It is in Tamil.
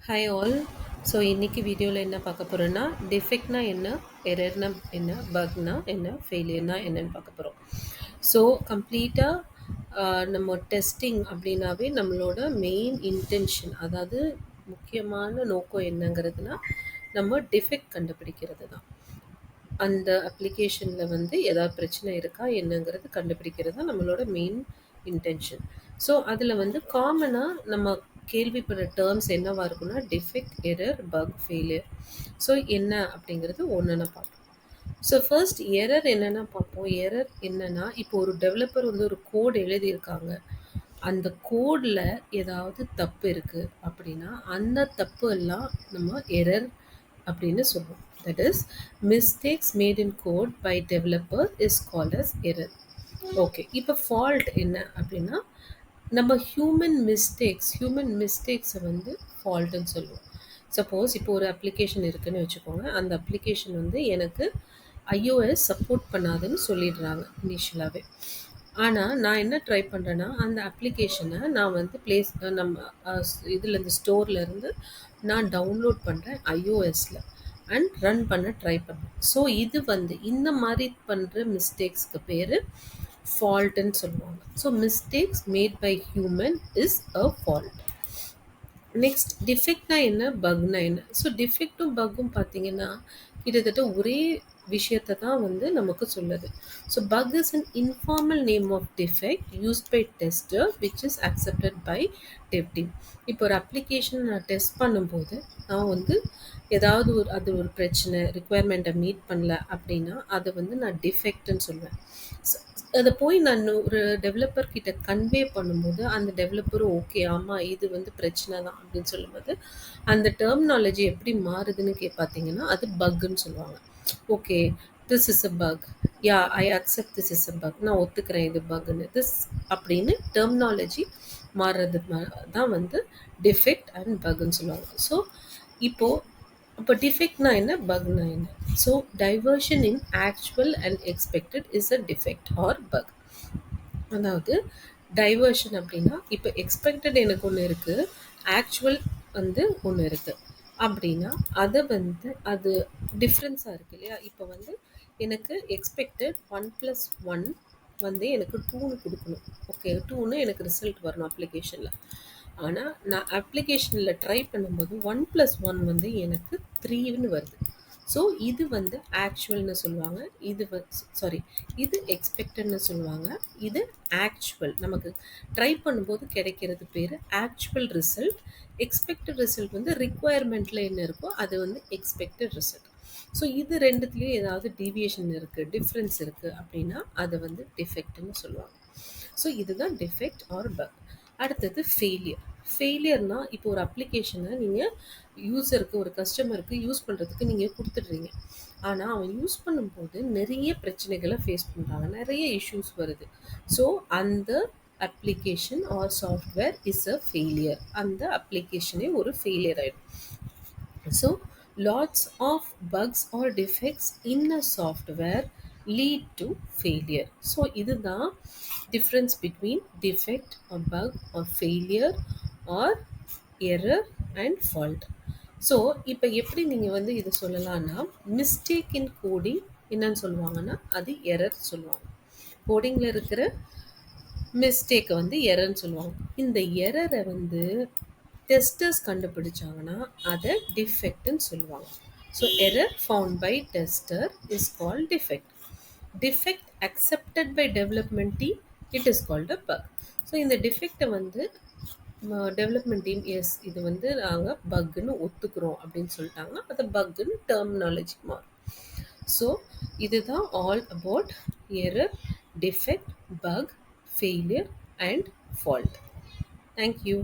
Hi all. ஸோ இன்னைக்கு வீடியோவில் என்ன பார்க்க போகிறோன்னா டிஃபெக்ட்னா என்ன, எரர்னா என்ன, பக்னா என்ன, ஃபெயிலியர்னா என்னன்னு பார்க்க போகிறோம். ஸோ கம்ப்ளீட்டாக நம்ம டெஸ்டிங் அப்படின்னாவே நம்மளோட மெயின் இன்டென்ஷன், அதாவது முக்கியமான நோக்கம் என்னங்கிறதுனா நம்ம டிஃபெக்ட் கண்டுபிடிக்கிறது தான். அந்த அப்ளிகேஷனில் வந்து ஏதாவது பிரச்சனை இருக்கா என்னங்கிறது கண்டுபிடிக்கிறது தான் நம்மளோட மெயின் இன்டென்ஷன். ஸோ அதில் வந்து காமனாக நம்ம கேள்விப்படுற டேர்ம்ஸ் என்னவா இருக்குன்னா defect, error, buck, failure. So என்ன அப்படிங்கிறது ஒன்றுன்னு பார்ப்போம். ஸோ ஃபர்ஸ்ட் எரர் என்னென்னா பார்ப்போம். எரர் என்னென்னா, இப்போ ஒரு டெவலப்பர் வந்து ஒரு கோட் எழுதியிருக்காங்க. அந்த கோடில் ஏதாவது தப்பு இருக்குது அப்படின்னா அந்த தப்பு எல்லாம் நம்ம எரர் அப்படின்னு சொல்லுவோம். That is mistakes made in code by developer is called as error. Okay, இப்போ ஃபால்ட் என்ன அப்படின்னா நம்ம ஹியூமன் மிஸ்டேக்ஸை வந்து ஃபால்ட்டுன்னு சொல்லுவோம். சப்போஸ் இப்போ ஒரு அப்ளிகேஷன் இருக்குன்னு வச்சுக்கோங்க. அந்த அப்ளிகேஷன் வந்து எனக்கு iOS சப்போர்ட் பண்ணாதுன்னு சொல்லிடுறாங்க இனிஷியலாகவே. ஆனால் நான் என்ன ட்ரை பண்ணுறேன்னா அந்த அப்ளிகேஷனை நான் வந்து நம்ம இதுலேருந்து ஸ்டோர்லேருந்து நான் டவுன்லோட் பண்ணுறேன் iOSல அண்ட் ரன் பண்ண ட்ரை பண்ணுறேன். ஸோ இது வந்து இந்த மாதிரி பண்ணுற மிஸ்டேக்ஸ்க்கு பேர் ஃபால்ட்டுன்னு சொல்லுவாங்க. So mistakes made by human is a fault. Next டிஃபெக்ட்னா என்ன, பக்னா என்ன. ஸோ டிஃபெக்ட்டும் பக்கும் பார்த்தீங்கன்னா கிட்டத்தட்ட ஒரே விஷயத்தை தான் வந்து நமக்கு சொல்லுது. So bug is an informal name of defect used by tester which is accepted by dev team. இப்போ ஒரு அப்ளிகேஷன் நான் டெஸ்ட் பண்ணும்போது நான் வந்து ஏதாவது ஒரு பிரச்சனை ரிக்குவயர்மெண்ட்டை மீட் பண்ணல அப்படின்னா அதை வந்து நான் டிஃபெக்ட்னு சொல்லுவேன். அதை போய் நான் ஒரு டெவலப்பர் கிட்ட கன்வே பண்ணும்போது அந்த டெவலப்பரும் ஓகே ஆமாம் இது வந்து பிரச்சனை தான் அப்படின்னு சொல்லும்போது அந்த டெர்மினாலஜி எப்படி மாறுதுன்னு பார்த்தீங்கன்னா அது பக்குன்னு சொல்லுவாங்க. Okay, this is a buck, yeah I accept this is a buck, நான் ஒத்துக்கிறேன் இது பக்னு, திஸ் அப்படின்னு டெர்மினாலஜி மாறுறது தான் வந்து டிஃபெக்ட் அண்ட் பக்னு சொல்லுவாங்க. ஸோ இப்போ டிஃபெக்ட்னா என்ன, பக்னா என்ன. So diversion in actual and expected is a defect or bug. அதாவது டைவர்ஷன் அப்படின்னா இப்போ எக்ஸ்பெக்டட் எனக்கு ஒன்று இருக்குது, ஆக்சுவல் வந்து ஒன்று இருக்குது அப்படின்னா அதை வந்து அது டிஃப்ரென்ஸாக இருக்குது இல்லையா. இப்போ வந்து எனக்கு எக்ஸ்பெக்டட் 1+1 வந்து எனக்கு 2ன்னு கொடுக்கணும். ஓகே, 2ன்னு எனக்கு ரிசல்ட் வரணும் அப்ளிகேஷனில். ஆனால் நான் அப்ளிகேஷனில் ட்ரை பண்ணும்போது 1+1 வந்து எனக்கு 3ன்னு வருது. ஸோ இது வந்து ஆக்சுவல்னு சொல்லுவாங்க, இது எக்ஸ்பெக்டட்னு சொல்லுவாங்க, இது ஆக்சுவல். நமக்கு ட்ரை பண்ணும்போது கிடைக்கிறது பேர் ஆக்சுவல் ரிசல்ட். எக்ஸ்பெக்டட் ரிசல்ட் வந்து ரிக்குவயர்மெண்ட்டில் என்ன இருக்கோ அது வந்து எக்ஸ்பெக்டட் ரிசல்ட். ஸோ இது ரெண்டுத்துலேயும் ஏதாவது டீவியேஷன் இருக்குது, டிஃப்ரென்ஸ் இருக்குது அப்படின்னா அதை வந்து டிஃபெக்ட்னு சொல்லுவாங்க. ஸோ இதுதான் டிஃபெக்ட் ஆர் பக். அடுத்தது ஃபெயிலியர். ஃபெயிலியர்னா இப்போ ஒரு அப்ளிகேஷனை நீங்கள் யூஸருக்கு, ஒரு கஸ்டமருக்கு யூஸ் பண்ணுறதுக்கு நீங்கள் கொடுத்துட்றீங்க. ஆனால் அவன் யூஸ் பண்ணும்போது நிறைய பிரச்சனைகளை ஃபேஸ் பண்ணுறாங்க, நிறைய இஷ்யூஸ் வருது. ஸோ அந்த application R software is a failure. அந்த அப்ளிகேஷனே ஒரு ஃபெயிலியர் ஆகிடும். So, lots of bugs or defects in a software lead to failure. So, இதுதான் difference between defect or bug or failure or error and fault. So இப்போ எப்படி நீங்கள் வந்து இது சொல்லலாம்னா மிஸ்டேக் இன் கோடிங் என்னன்னு சொல்லுவாங்கன்னா அது எரர் சொல்லுவாங்க. கோடிங்கில் இருக்கிற மிஸ்டேக்கை வந்து எரர்ன்னு சொல்லுவாங்க. இந்த எரரை வந்து டெஸ்டர்ஸ் கண்டுபிடிச்சாங்கன்னா அதை டிஃபெக்ட்னு சொல்லுவாங்க. So error found by tester is called defect. Defect accepted by development team, it is called a bug. So இந்த டிஃபெக்டை வந்து டெவலப்மெண்ட் டீம் எஸ் இது வந்து நாங்கள் பக்குன்னு ஒத்துக்கிறோம் அப்படின்னு சொல்லிட்டாங்கன்னா அது பக்குன்னு டெர்மினாலஜி மாறும். ஸோ இதுதான் all about error, defect, buck, failure and fault. Thank you.